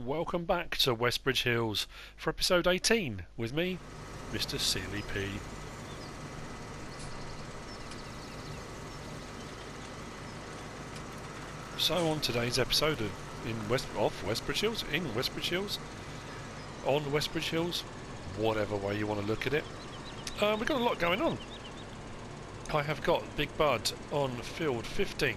welcome back to Westbridge Hills for episode 18 with me, MrSealyp. So on today's episode of Westbridge Hills, on Westbridge Hills, whatever way you want to look at it, we've got a lot going on. I have got Big Bud on field 15.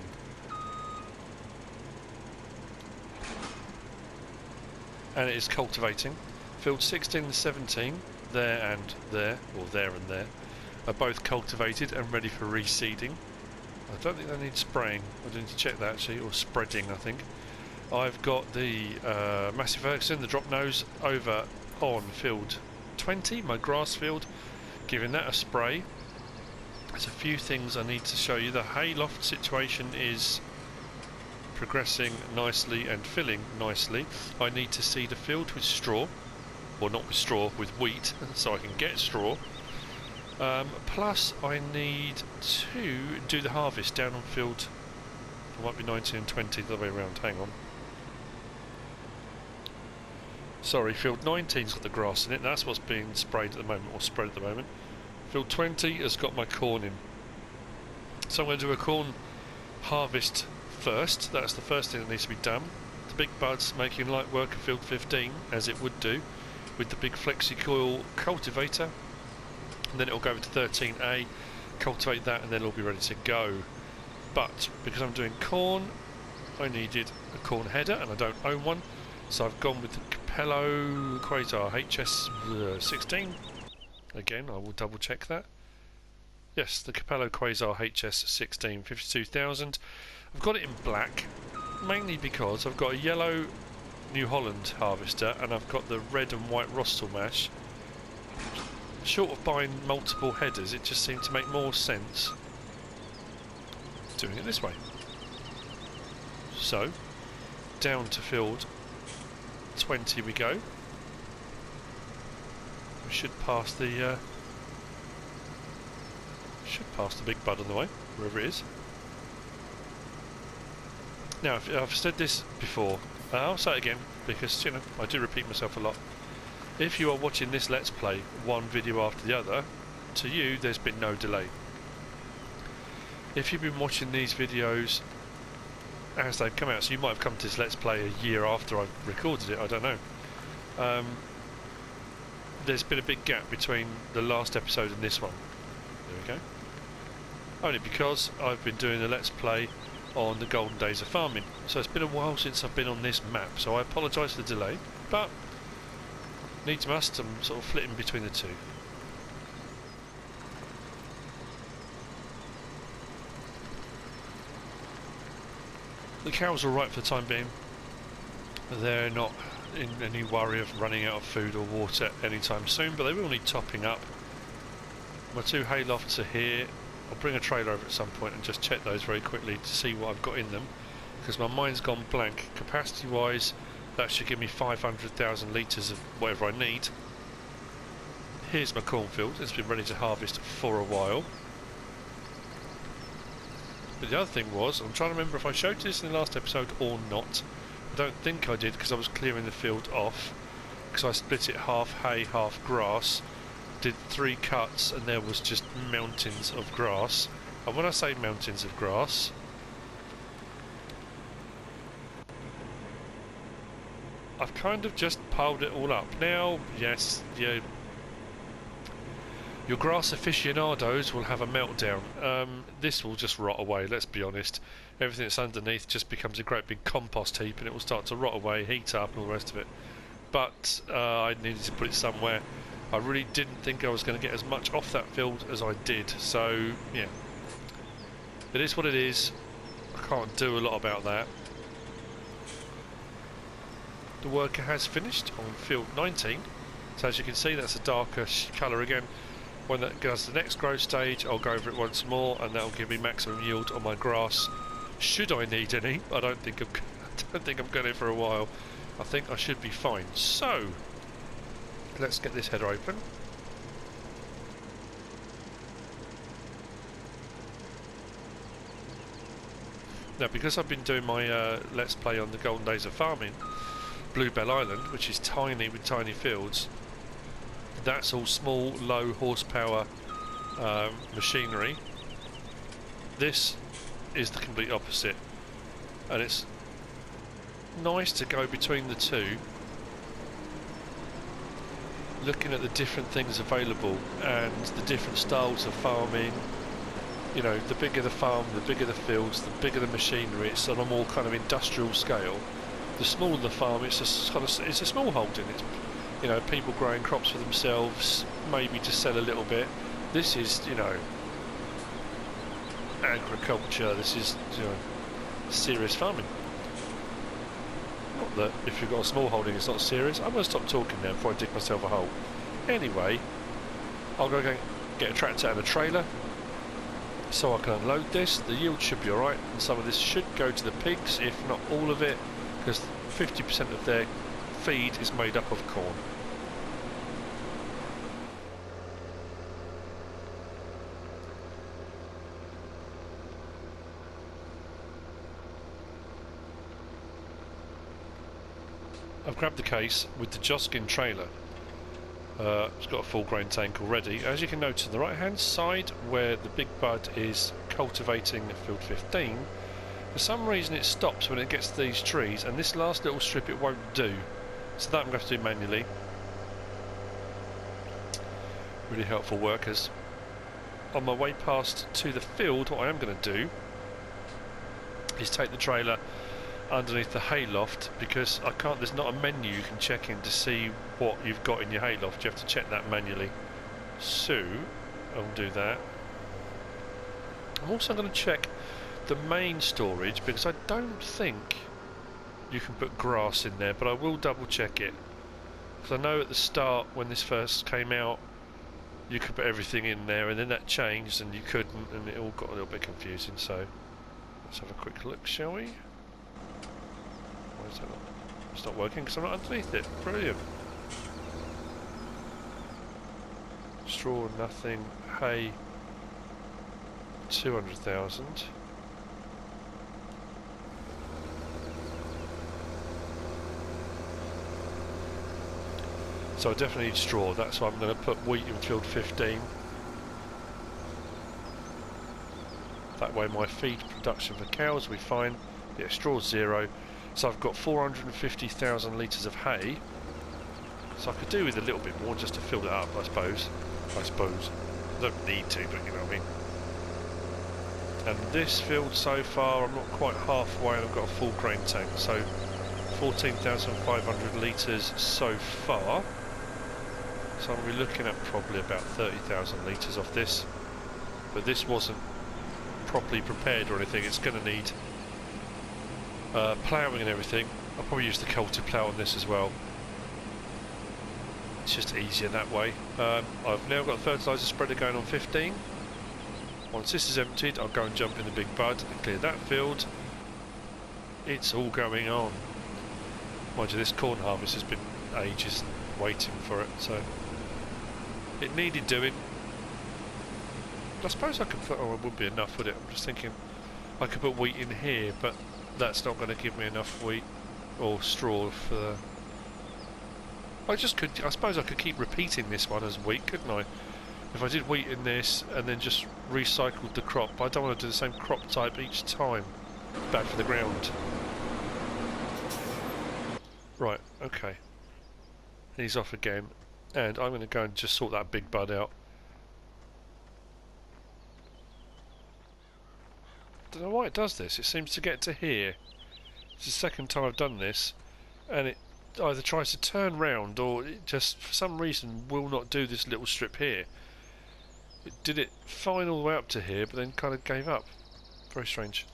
And it is cultivating. Field 16 and 17, there and there, are both cultivated and ready for reseeding. I don't think they need spraying. I need to check that actually, or spreading I think. I've got the Massive Ferguson, the drop nose, over on field 20, my grass field, giving that a spray. There's a few things I need to show you. The hayloft situation is progressing nicely and filling nicely. I need to seed a field with straw, or not with straw, with wheat, so I can get straw. Plus I need to do the harvest down on field, it might be 19 and 20 the other way around, hang on. Sorry, field 19's got the grass in it, that's what's being sprayed at the moment, or spread at the moment. Field 20 has got my corn in. So I'm going to do a corn harvest first. That's the first thing that needs to be done. The Big Bud's making light work of field 15, as it would do, with the big Flexicoil cultivator. And then it'll go over to 13A, cultivate that, and then it'll be ready to go. But because I'm doing corn, I needed a corn header, and I don't own one, so I've gone with the Capello Quasar HS16. Again, I will double check that. Yes, the Capello Quasar HS16, 52,000. I've got it in black, mainly because I've got a yellow New Holland harvester and I've got the red and white Rostel mash. Short of buying multiple headers, it just seemed to make more sense doing it this way. So, down to field 20 we go. We should pass the Big Bud on the way, wherever it is. Now, I've said this before, I'll say it again, because, you know, I do repeat myself a lot. If you are watching this Let's Play, one video after the other, to you, there's been no delay. If you've been watching these videos as they've come out, so you might have come to this Let's Play a year after I've recorded it, I don't know. There's been a big gap between the last episode and this one. There we go. Only because I've been doing the Let's Play on the golden days of farming, so it's been a while since I've been on this map, so I apologise for the delay, but needs must, I'm sort of flitting between the two. The cows are alright for the time being. They're not in any worry of running out of food or water anytime soon, but they will need topping up. My two haylofts are here. I'll bring a trailer over at some point and just check those very quickly to see what I've got in them, because my mind's gone blank. Capacity wise, that should give me 500,000 litres of whatever I need. Here's my cornfield, it's been ready to harvest for a while. But the other thing was, I'm trying to remember if I showed this in the last episode or not. I don't think I did, because I was clearing the field off, because I split it half hay, half grass. Did 3 cuts and there was just mountains of grass. And when I say mountains of grass, I've kind of just piled it all up. Now, yes, yeah, your grass aficionados will have a meltdown. This will just rot away, let's be honest. Everything that's underneath just becomes a great big compost heap and it will start to rot away, heat up and all the rest of it. But I needed to put it somewhere. I really didn't think I was going to get as much off that field as I did, so yeah, it is what it is. I can't do a lot about that. The worker has finished on field 19, so as you can see that's a darker colour again. When that goes to the next growth stage, I'll go over it once more and that will give me maximum yield on my grass, should I need any. I don't think I'm going to for a while. I think I should be fine. So let's get this header open. Now, because I've been doing my Let's Play on the golden days of farming, Bluebell Island, which is tiny with tiny fields, that's all small, low horsepower machinery. This is the complete opposite, and it's nice to go between the two, looking at the different things available and the different styles of farming. You know, the bigger the farm, the bigger the fields, the bigger the machinery. It's on a more kind of industrial scale. The smaller the farm, it's a small holding. It's, you know, people growing crops for themselves, maybe to sell a little bit. This is, you know, agriculture. This is, you know, serious farming. Not that if you've got a small holding it's not serious. I'm going to stop talking now before I dig myself a hole. Anyway, I'll go get a tractor and a trailer so I can unload this. The yield should be alright, and some of this should go to the pigs, if not all of it, because 50% of their feed is made up of corn. I've grabbed the case with the Joskin trailer. It's got a full grain tank already. As you can notice on the right hand side where the big bud is cultivating field 15, for some reason it stops when it gets to these trees, and this last little strip it won't do. So that I'm going to do manually. Really helpful workers. On my way past to the field, what I am going to do is take the trailer underneath the hayloft, because I can't, there's not a menu you can check in to see what you've got in your hayloft. You have to check that manually. So I'll do that. I'm also going to check the main storage, because I don't think you can put grass in there, but I will double check it, because I know at the start when this first came out you could put everything in there, and then that changed and you couldn't, and it all got a little bit confusing. So let's have a quick look, shall we? Why is that not? It's not working because I'm not underneath it. Brilliant. Straw, nothing. Hay, 200,000. So I definitely need straw. That's why I'm going to put wheat in field 15. That way my feed production for cows will be fine. Yeah, straw's 0. So I've got 450,000 litres of hay. So I could do with a little bit more just to fill it up, I suppose. I don't need to, but you know what I mean. And this field so far, I'm not quite halfway, and I've got a full grain tank. So 14,500 litres so far. So I'll be looking at probably about 30,000 litres off this. But this wasn't properly prepared or anything. It's going to need ploughing and everything. I'll probably use the Cultiplow on this as well. It's just easier that way. I've now got a fertiliser spreader going on 15. Once this is emptied, I'll go and jump in the big bud and clear that field. It's all going on. Mind you, this corn harvest has been ages waiting for it, so it needed doing. I suppose I could put, oh, it wouldn't be enough, would it? I'm just thinking I could put wheat in here, but that's not going to give me enough wheat or straw for. I suppose I could keep repeating this one as wheat, couldn't I? If I did wheat in this and then just recycled the crop, but I don't want to do the same crop type each time. Bad for the ground. Right, okay. He's off again, and I'm going to go and just sort that big bud out. Don't know why it does this. It seems to get to here. It's the second time I've done this, and it either tries to turn round or it just, for some reason, will not do this little strip here. It did it fine all the way up to here, but then kind of gave up. Very strange.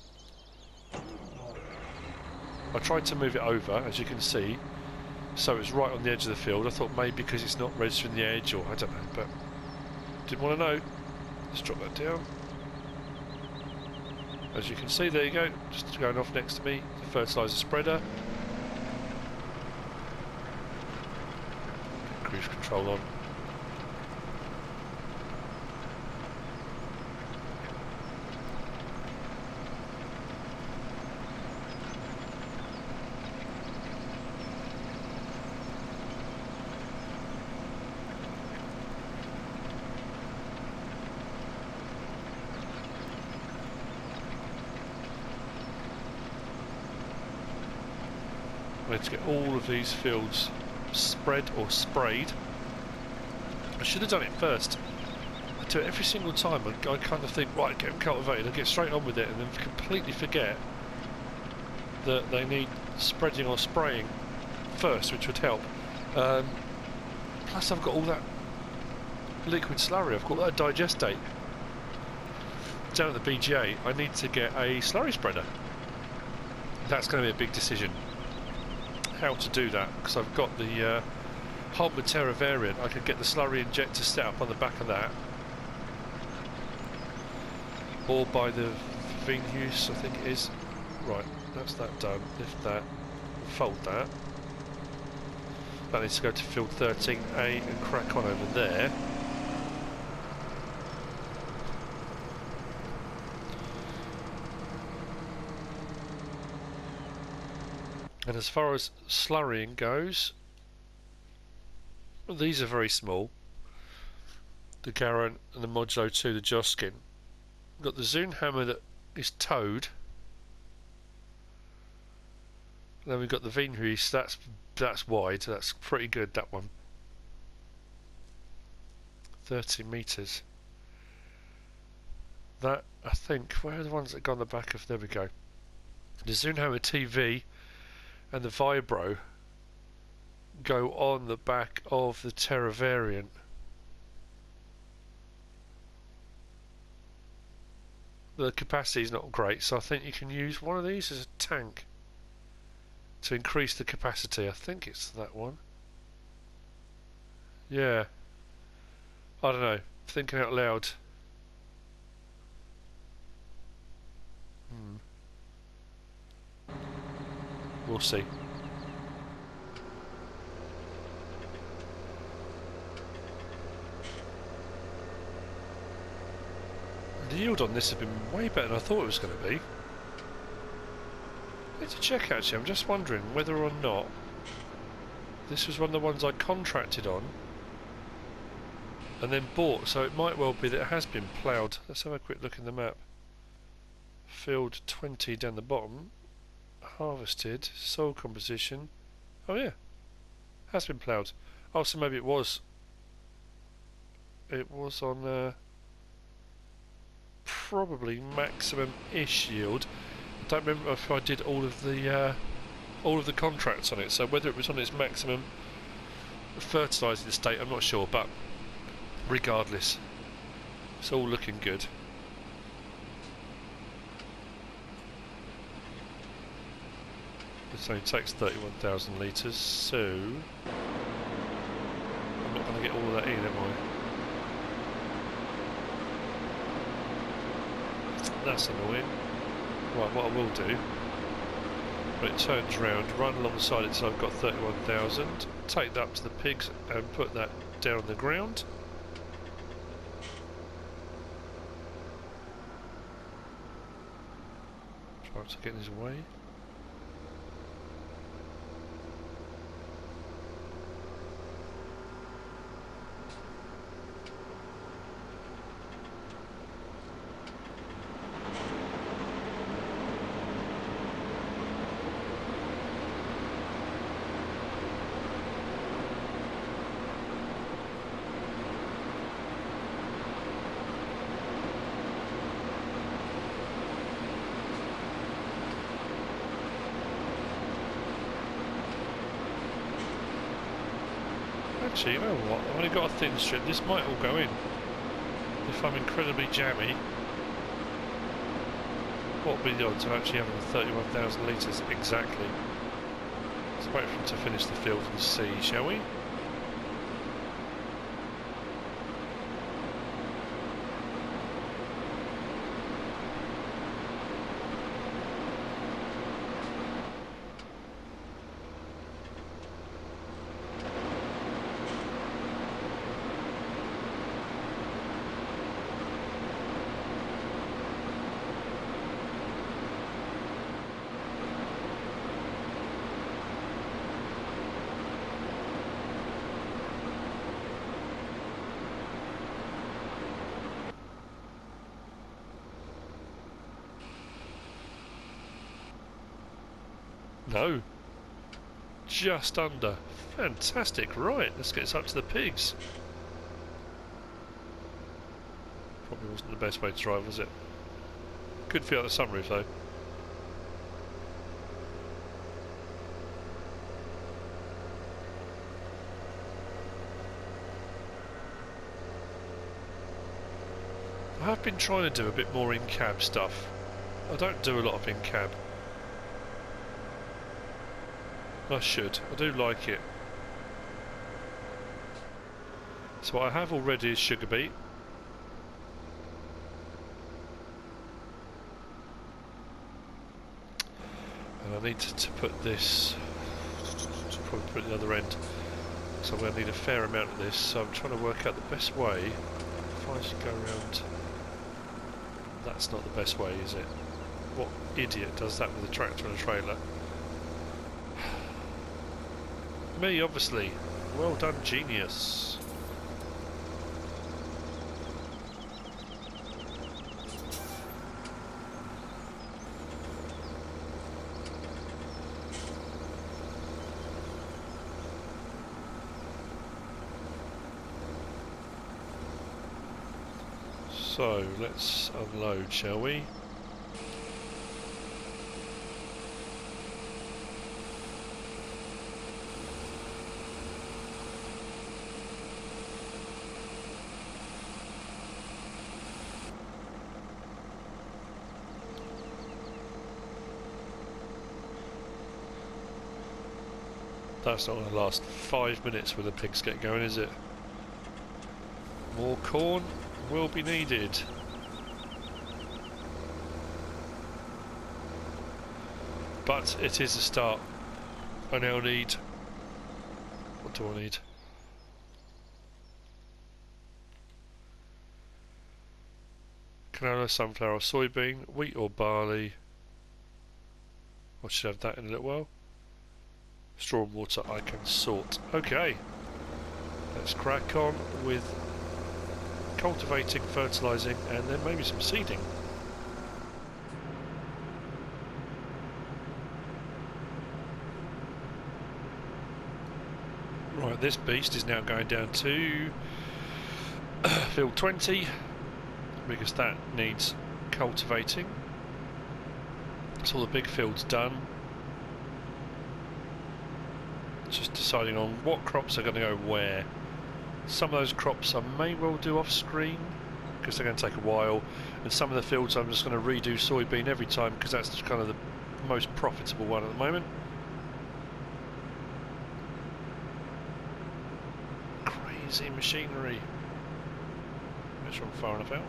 I tried to move it over, as you can see, so it's right on the edge of the field. I thought maybe because it's not registering the edge, or I don't know, but didn't want to know. Let's drop that down. As you can see, there you go, just going off next to me, the fertiliser spreader. Cruise control on. I need to get all of these fields spread or sprayed. I should have done it first. I do it every single time. I kind of think, right, get them cultivated, I get straight on with it, and then completely forget that they need spreading or spraying first, which would help. Plus I've got all that liquid slurry, I've got that digestate. Down at the BGA, I need to get a slurry spreader. That's going to be a big decision, how to do that, because I've got the Holmer Terra variant. I could get the slurry injector set up on the back of that, or by the Veenhuis, I think it is. Right, that's that done. Lift that, fold that. That needs to go to field 13A and crack on over there. And as far as slurrying goes, these are very small. The Garant and the Modulo 2, the Joskin. We've got the Zunhammer that is towed. Then we've got the Veenhuis, that's wide, that's pretty good, that one. 30 metres. That, I think, where are the ones that go on the back of, there we go. The Zunhammer TV and the Vibro go on the back of the Terra variant. The capacity is not great, so I think you can use one of these as a tank to increase the capacity. I think it's that one. Yeah. I don't know. Thinking out loud. We'll see. The yield on this has been way better than I thought it was going to be. I need to check actually, I'm just wondering whether or not this was one of the ones I contracted on and then bought, so it might well be that it has been ploughed. Let's have a quick look in the map. Field 20 down the bottom, harvested, soil composition. Oh yeah, has been ploughed. Oh, so maybe it was on probably maximum-ish yield. I don't remember if I did all of the contracts on it, so whether it was on its maximum fertilising state, I'm not sure, but regardless, it's all looking good. This only takes 31,000 litres, so I'm not going to get all of that in, am I? That's annoying. Right, what I will do, when it turns round, run alongside it so I've got 31,000, take that up to the pigs and put that down on the ground. Try to get in his way. Actually, you know what? I've only got a thin strip. This might all go in. If I'm incredibly jammy, what would be the odds of actually having 31,000 litres exactly? Let's wait for him to finish the field and see, shall we? No. just under. Fantastic. Right, let's get this up to the pigs. Probably wasn't the best way to drive, was it? Good feel out the sunroof though. I have been trying to do a bit more in-cab stuff. I don't do a lot of in-cab. I should. I do like it. So what I have already is sugar beet. And I need to put this, to probably put it at the other end. So I'm going to need a fair amount of this. So I'm trying to work out the best way. If I should go around... That's not the best way, is it? What idiot does that with a tractor and a trailer? Me, obviously. Well done, genius. So, let's unload, shall we? That's not going to last 5 minutes when the pigs get going, is it? More corn will be needed. But it is a start. I now need... What do I need? Canola, sunflower, soybean, wheat or barley. I should have that in a little while. Straw and water I can sort. Okay. Let's crack on with cultivating, fertilising, and then maybe some seeding. Right, this beast is now going down to field 20 because that needs cultivating. That's all the big fields done. Just deciding on what crops are going to go where. Some of those crops I may well do off screen because they're going to take a while, and some of the fields I'm just going to redo soybean every time because that's kind of the most profitable one at the moment. Crazy machinery. Make sure I'm far enough out.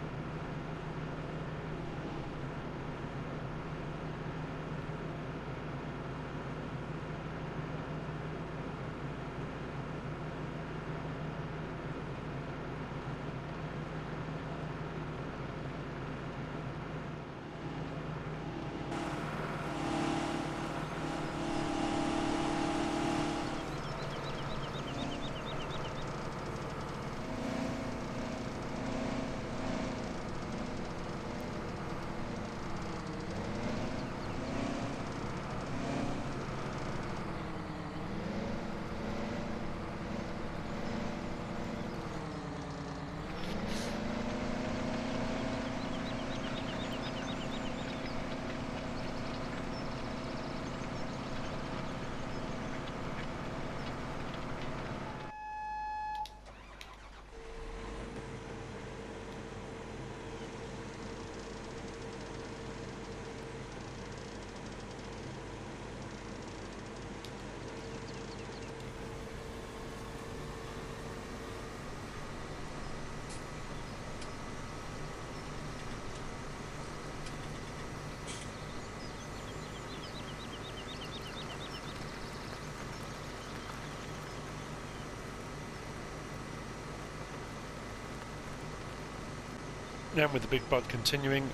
Now with the big bud continuing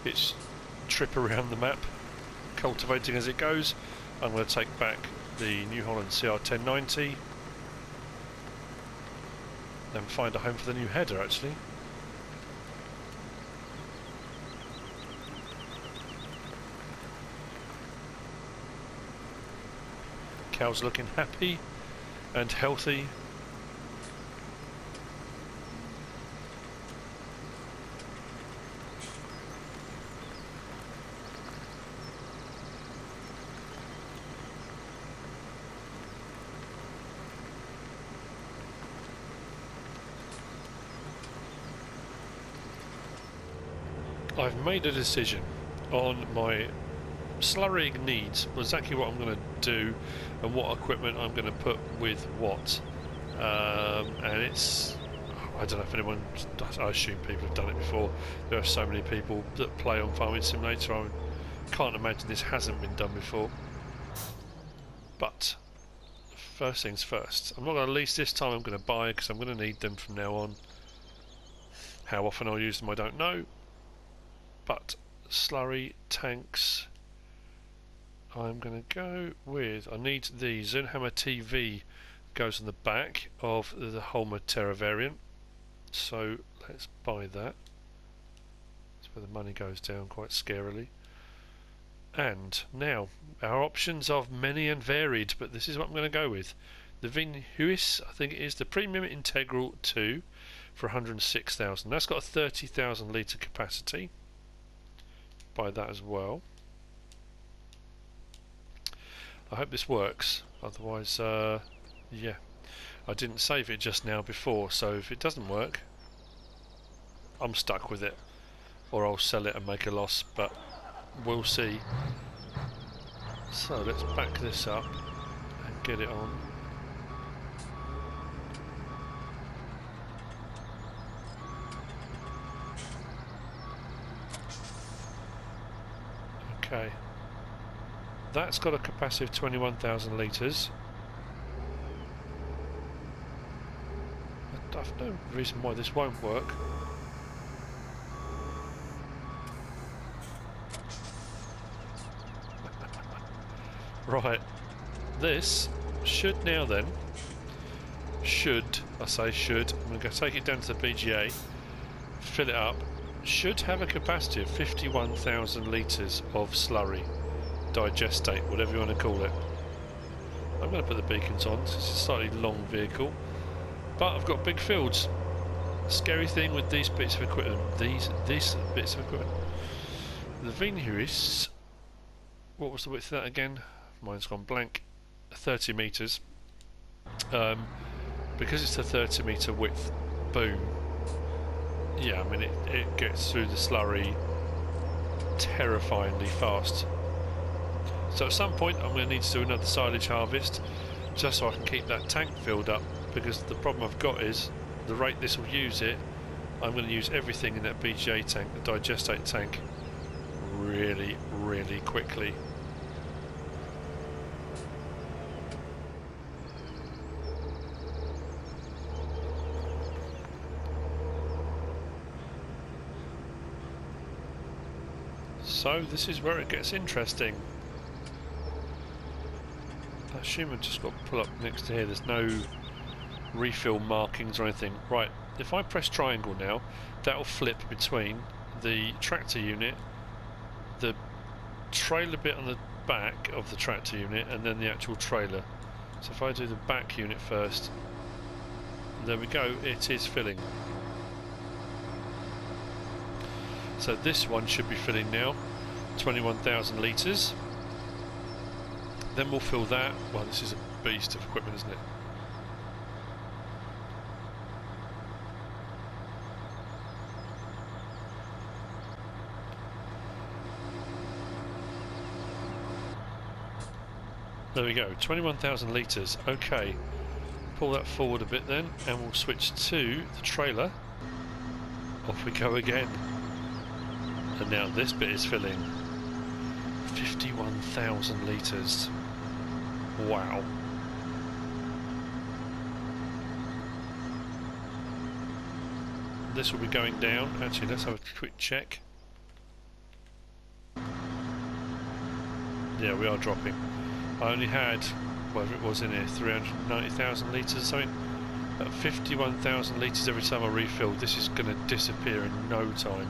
its trip around the map, cultivating as it goes, I'm going to take back the New Holland CR 1090 and find a home for the new header actually. cows are looking happy and healthy. I've made a decision on my slurrying needs, exactly what I'm going to do and what equipment I'm going to put with what. And it's, I don't know if anyone, I assume people have done it before. There are so many people that play on Farming Simulator, I can't imagine this hasn't been done before. But first things first, I'm not going to lease this time, I'm going to buy because I'm going to need them from now on. How often I'll use them I don't know. But slurry tanks, I'm going to go with, I need the Zunhammer TV goes on the back of the Holmer Terra variant, so let's buy that. That's where the money goes down quite scarily. And now our options are many and varied, but this is what I'm going to go with. The Veenhuis, I think it is the Premium Integral 2 for 106,000. That's got a 30,000 litre capacity. Buy that as well. I hope this works, otherwise yeah, I didn't save it just now before, so if it doesn't work I'm stuck with it, or I'll sell it and make a loss, but we'll see. So let's back this up and get it on. Okay, that's got a capacity of 21,000 litres. I've no reason why this won't work. Right, this should now then, I say should, I'm going to go take it down to the BGA, fill it up. Should have a capacity of 51,000 litres of slurry, digestate, whatever you want to call it. I'm going to put the beacons on, it's a slightly long vehicle, but I've got big fields. Scary thing with these bits of equipment, these bits of equipment. The Veenhuis, what was the width of that again? Mine's gone blank. 30 metres. Because it's a 30 metre width boom, yeah, I mean it gets through the slurry terrifyingly fast. So at some point I'm going to need to do another silage harvest just so I can keep that tank filled up, because the problem I've got is the rate this will use it, I'm going to use everything in that BGA tank, the digestate tank, really, really quickly. So this is where it gets interesting. I assume I've just got to pull up next to here, there's no refill markings or anything. Right, if I press triangle now, that will flip between the tractor unit, the trailer bit on the back of the tractor unit, and then the actual trailer. So if I do the back unit first, there we go, it is filling. So this one should be filling now, 21,000 litres. Then we'll fill that. Well, this is a beast of equipment, isn't it? There we go, 21,000 litres. Okay, pull that forward a bit then, and we'll switch to the trailer. Off we go again. And now this bit is filling. 51,000 litres. Wow. This will be going down. Actually, let's have a quick check. Yeah, we are dropping. I only had, whatever it was in here, 390,000 litres or something. At 51,000 litres every time I refill, this is going to disappear in no time.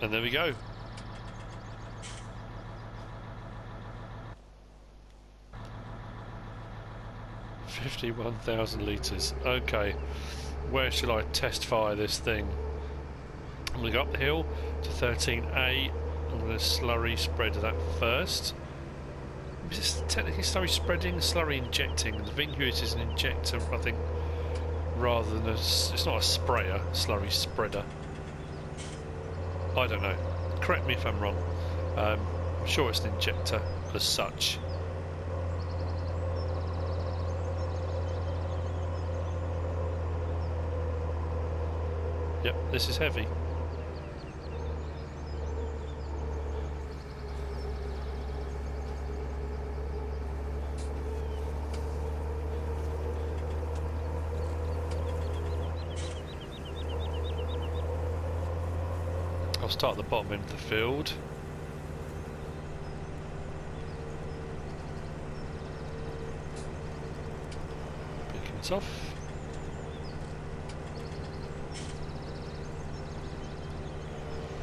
And there we go. $51,000 litres. Okay, where shall I test fire this thing? I'm going to go up the hill to 13A. I'm going to slurry spread that first. Is this technically slurry spreading, slurry injecting? The Veenhuis is an injector, I think, rather than it's not a sprayer, slurry spreader. I don't know. Correct me if I'm wrong. I'm sure it's an injector as such. Yep, this is heavy. I'll start at the bottom end of the field. Picking it off.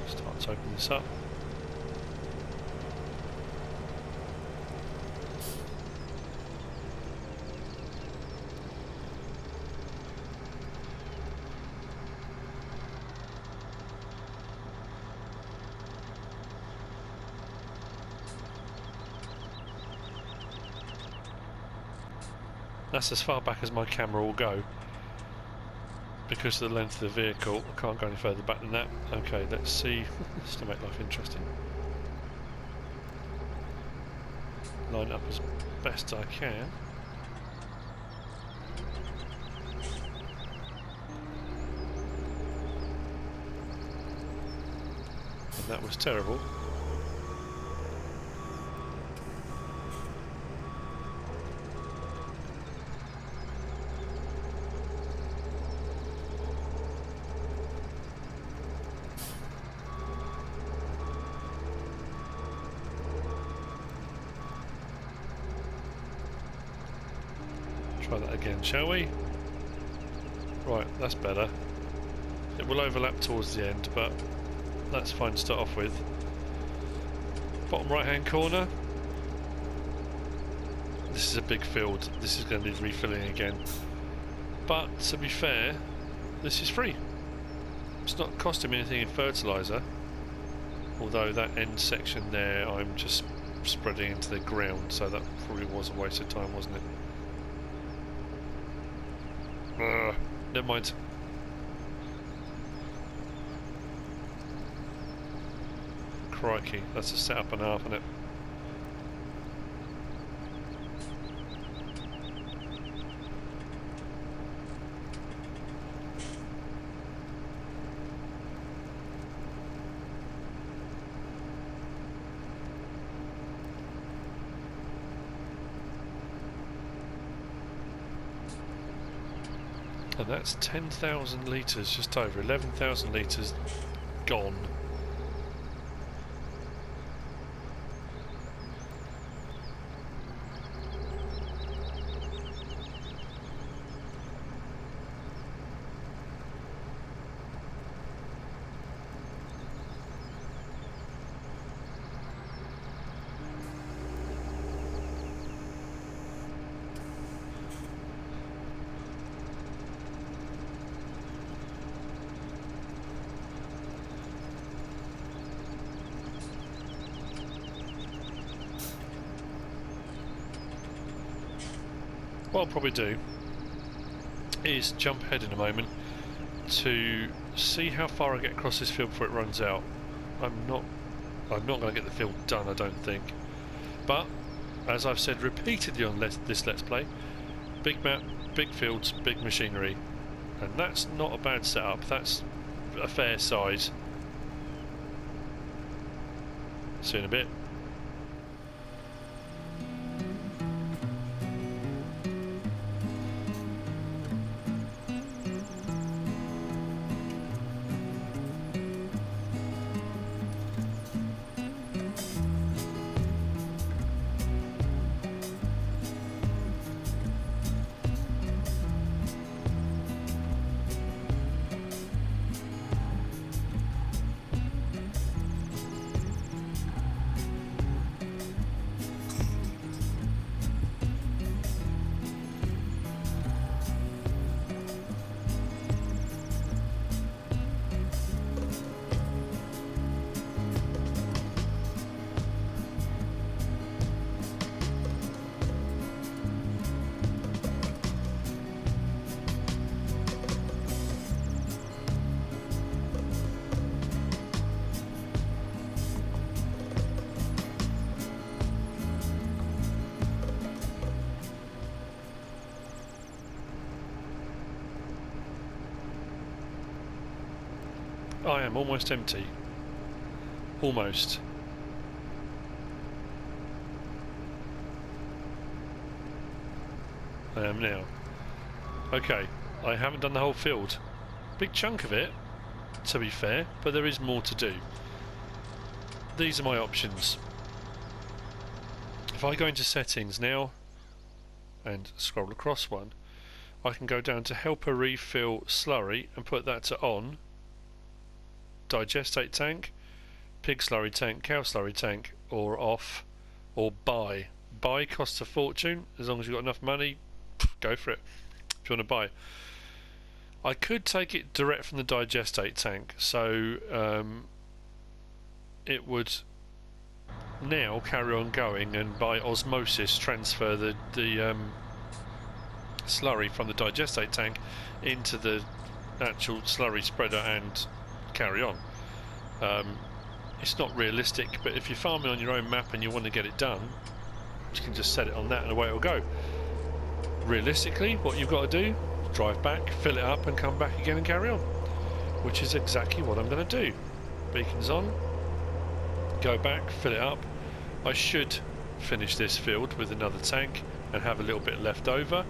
Start to open this up. That's as far back as my camera will go because of the length of the vehicle. I can't go any further back than that. Okay, let's see. Just to make life interesting. Line up as best I can. And that was terrible. Try that again, shall we? Right, that's better. It will overlap towards the end, but that's fine to start off with. Bottom right hand corner. This is a big field. This is going to need refilling again. But to be fair, this is free. It's not costing me anything in fertiliser. Although that end section there I'm just spreading into the ground, so that probably was a waste of time, wasn't it? Never mind. Crikey, that's a setup and a half, isn't it? And that's 10,000 litres, just over 11,000 litres gone. What I'll probably do is jump ahead in a moment to see how far I get across this field before it runs out. I'm not going to get the field done, I don't think. But as I've said repeatedly on this Let's Play, big map, big fields, big machinery, and that's not a bad setup. That's a fair size. See you in a bit. I am almost empty. Almost. I am now. Okay, I haven't done the whole field. Big chunk of it, to be fair, but there is more to do. These are my options. If I go into settings now and scroll across one, I can go down to helper refill slurry and put that to on. Digestate tank, pig slurry tank, cow slurry tank, or off, or buy. Buy costs a fortune. As long as you've got enough money, go for it if you want to buy. I could take it direct from the digestate tank, so it would now carry on going and by osmosis transfer the slurry from the digestate tank into the actual slurry spreader and carry on. It's not realistic, but if you're farming on your own map and you want to get it done, you can just set it on that and away it'll go. Realistically, what you've got to do, drive back, fill it up and come back again and carry on, which is exactly what I'm going to do. Beacon's on, go back, fill it up. I should finish this field with another tank and have a little bit left over,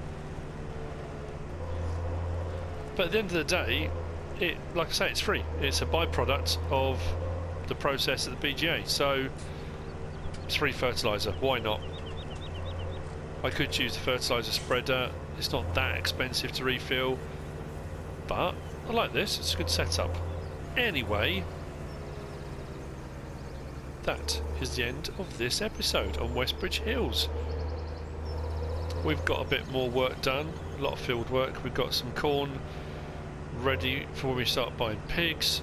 but at the end of the day, it, like I say, it's free. It's a byproduct of the process at the BGA, so it's free fertiliser. Why not? I could use the fertiliser spreader. It's not that expensive to refill, but I like this. It's a good setup. Anyway, that is the end of this episode on Westbridge Hills. We've got a bit more work done, a lot of field work. We've got some corn ready for when we start buying pigs.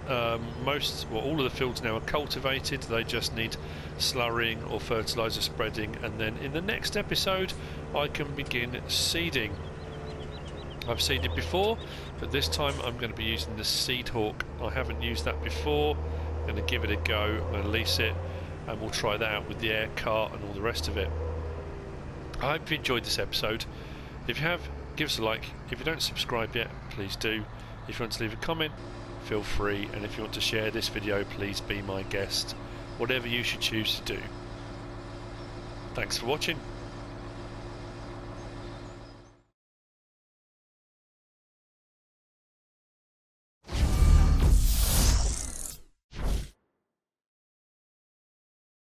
All of the fields now are cultivated. They just need slurrying or fertiliser spreading, and then in the next episode I can begin seeding. I've seeded before, but this time I'm going to be using the Seed Hawk. I haven't used that before. I'm going to give it a go. I'm going to lease it and we'll try that out with the air cart and all the rest of it. I hope you enjoyed this episode. If you have, give us a like. If you don't subscribe yet, please do. If you want to leave a comment, feel free, and if you want to share this video, please be my guest. Whatever you should choose to do. Thanks for watching.